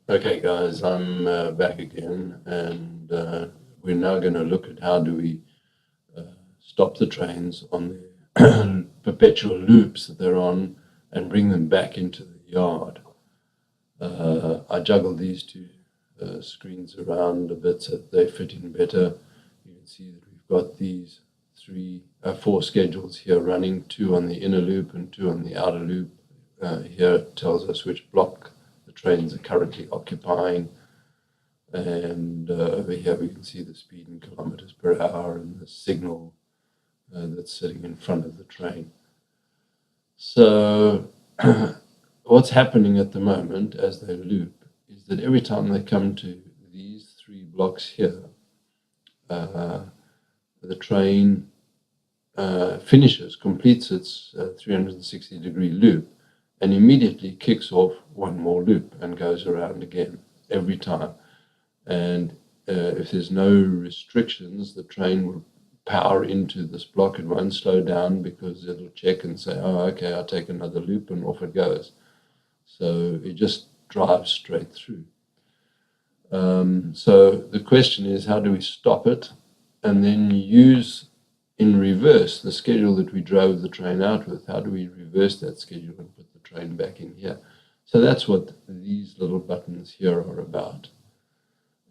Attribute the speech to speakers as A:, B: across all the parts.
A: Okay, guys, I'm back again, and we're now going to look at how do we stop the trains on the perpetual loops that they're on and bring them back into the yard. I juggle these two screens around a bit so that they fit in better. You can see that we've got these four schedules here running, two on the inner loop and two on the outer loop. Here it tells us which block the trains are currently occupying. And over here we can see the speed in kilometers per hour and the signal that's sitting in front of the train. So what's happening at the moment as they loop is that every time they come to these three blocks here, the train completes its 360-degree loop, and immediately kicks off one more loop and goes around again every time. And if there's no restrictions, the train will power into this block. It won't slow down because it'll check and say, oh, okay, I'll take another loop, and off it goes. So it just drives straight through. So the question is, how do we stop it and then use in reverse the schedule that we drove the train out with? How do we reverse that schedule and put the train back in here? So that's what these little buttons here are about.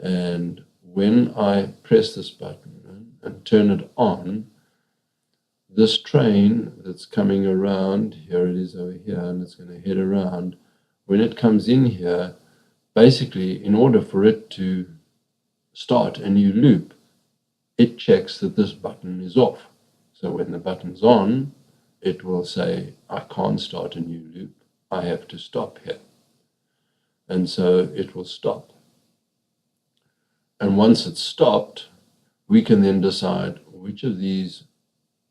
A: And when I press this button and turn it on, this train that's coming around, here it is over here, and it's going to head around. When it comes in here, basically, in order for it to start a new loop, it checks that this button is off. So when the button's on, it will say, I can't start a new loop. I have to stop here. And so it will stop. And once it's stopped, we can then decide which of these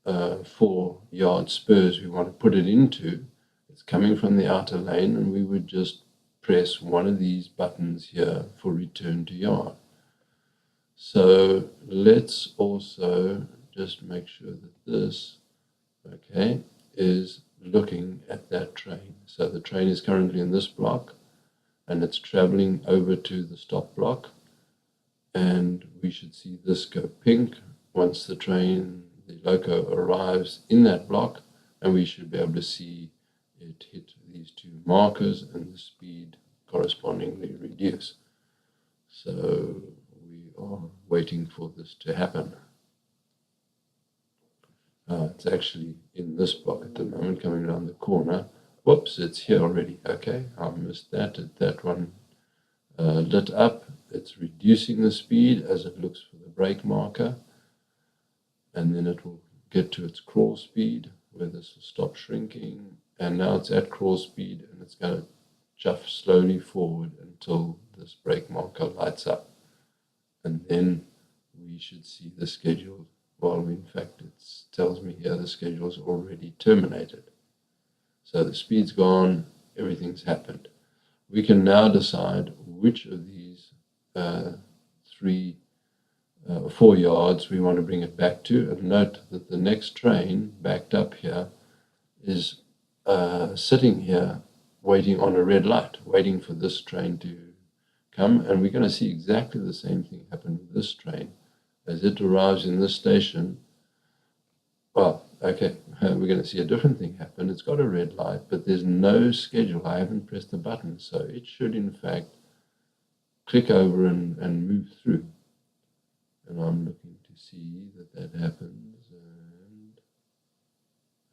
A: 4-yard spurs we want to put it into. It's coming from the outer lane, and we would just press one of these buttons here for return to yard. So let's also just make sure that this, okay, is looking at that train. So the train is currently in this block, and it's traveling over to the stop block. And we should see this go pink once the loco arrives in that block, and we should be able to see it hit these two markers and the speed correspondingly reduce. So we are waiting for this to happen. It's actually in this block at the moment, coming around the corner. Whoops, it's here already. Okay, I missed that. That one lit up. It's reducing the speed as it looks for the brake marker, and then it will get to its crawl speed where this will stop shrinking, and now it's at crawl speed, and it's going to chuff slowly forward until this brake marker lights up, and then we should see the schedule. Well, in fact, it tells me here the schedule is already terminated. So the speed's gone, everything's happened. We can now decide which of these 4 yards we want to bring it back to, and note that the next train backed up here is sitting here waiting on a red light, waiting for this train to come, and we're going to see exactly the same thing happen with this train. As it arrives in this station, well, okay, we're going to see a different thing happen. It's got a red light, but there's no schedule. I haven't pressed the button, so it should, in fact, click over and move through. And I'm looking to see that happens, and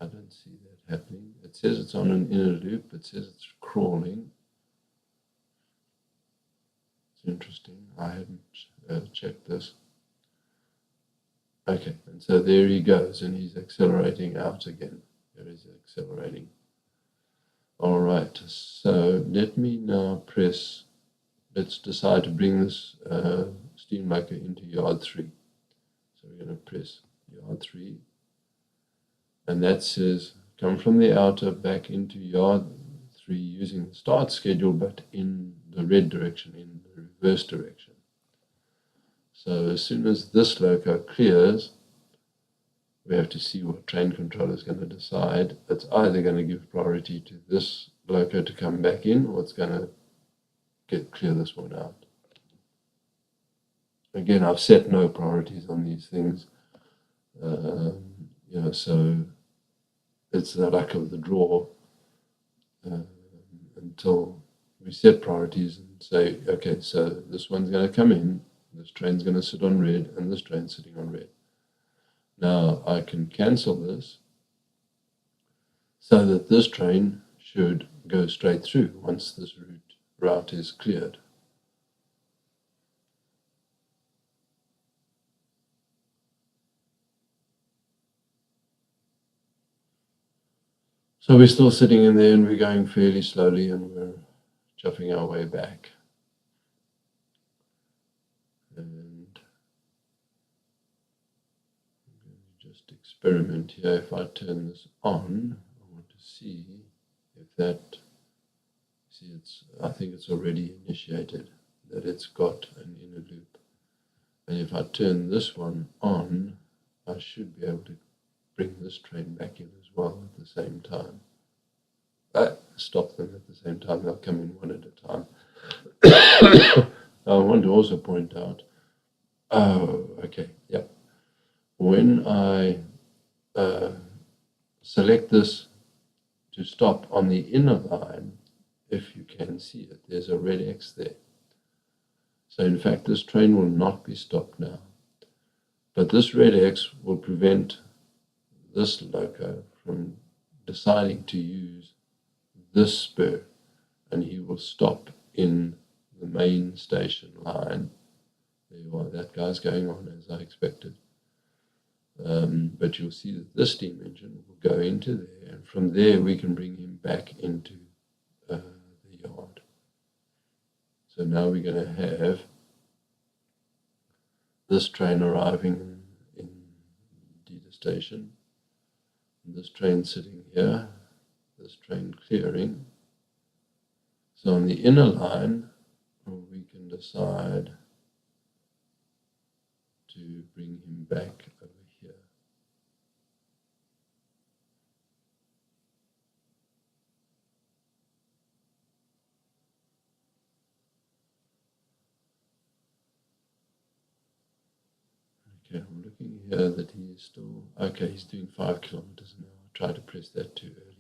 A: I don't see that happening. It says it's on an inner loop. It says it's crawling. It's interesting. I hadn't checked this. Okay, and so there he goes, and he's accelerating out again. There he's accelerating. All right, so let me now press, let's decide to bring this steam loco into yard 3. So we're going to press yard 3, and that says come from the outer back into yard 3 using the start schedule, but in the red direction, in the reverse direction. So as soon as this loco clears, we have to see what train controller is going to decide. It's either going to give priority to this loco to come back in, or it's going to clear this one out. Again, I've set no priorities on these things, so it's the luck of the draw until we set priorities and say, okay, so this one's going to come in, this train's going to sit on red, and this train's sitting on red. Now I can cancel this so that this train should go straight through once this route is cleared. So we're still sitting in there and we're going fairly slowly and we're chuffing our way back. And I'm going to just experiment here. If I turn this on, I want to see if that, I think it's already initiated, that it's got an inner loop. And if I turn this one on, I should be able to bring this train back in as well at the same time. Stop them at the same time, they'll come in one at a time. I want to also point out, when I select this to stop on the inner line, if you can see it, there's a red X there. So in fact, this train will not be stopped now. But this red X will prevent this loco from deciding to use this spur, and he will stop in the main station line. There you are, that guy's going on as I expected. But you'll see that this steam engine will go into there, and from there we can bring him back into the yard. So now we're going to have this train arriving in ETE station, and this train sitting here, this train clearing. So on the inner line, we can decide to bring him back over here. Okay, I'm looking here that he is still, okay, he's doing 5 kilometers an hour. I tried to press that too early.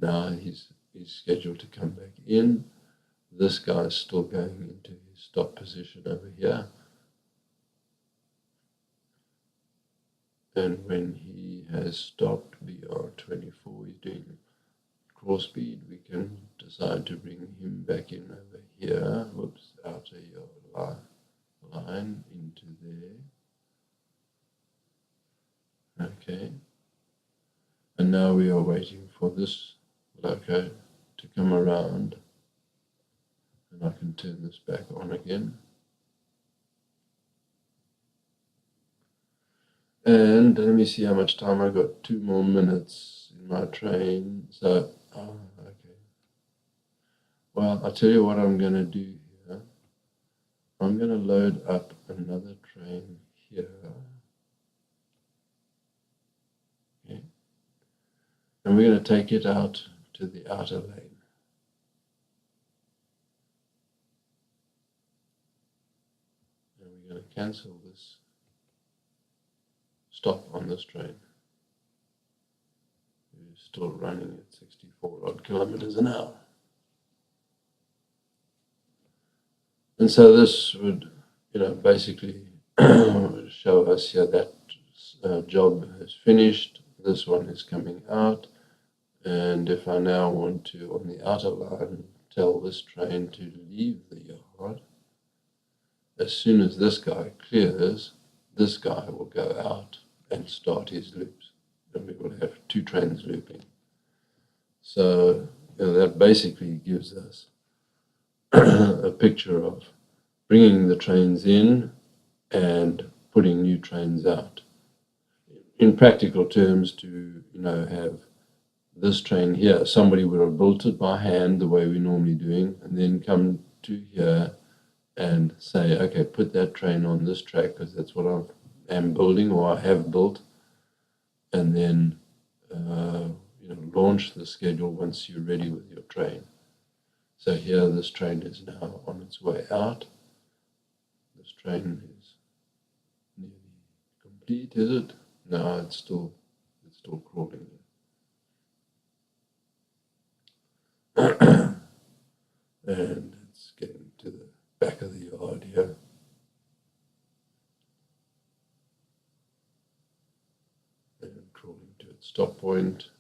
A: Now he's scheduled to come back in. This guy's still going into his stop position over here. And when he has stopped BR24, he's doing cross speed, we can decide to bring him back in over here. Whoops, outer line into there. Okay. And now we are waiting for this loco to come around, and I can turn this back on again. And let me see how much time I got. 2 more minutes in my train. So, okay. Well, I'll tell you what I'm going to do here. I'm going to load up another train here. Okay. And we're going to take it out to the outer lane. And we're going to cancel this stop on this train. We're still running at 64 odd kilometers an hour. And so this would, basically show us here that job has finished. This one is coming out. And if I now want to, on the outer line, tell this train to leave the yard, as soon as this guy clears, this guy will go out and start his loops. And we will have 2 trains looping. So that basically gives us a picture of bringing the trains in and putting new trains out. In practical terms, to have this train here, somebody would have built it by hand the way we're normally doing, and then come to here and say, okay, put that train on this track because that's what I am building or I have built, and then launch the schedule once you're ready with your train. So here this train is now on its way out. This train is nearly complete, is it? No, it's still crawling. And it's getting to the back of the yard here. And crawling to its stop point.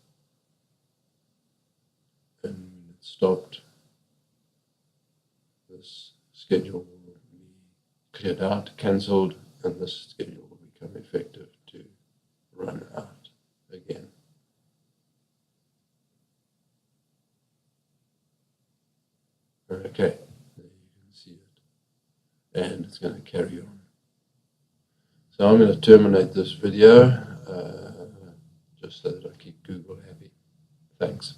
A: And when it stopped, this schedule will be cleared out, cancelled, and this schedule will become effective to run out again. Okay, there you can see it. And it's going to carry on. So I'm going to terminate this video just so that I keep Google happy. Thanks.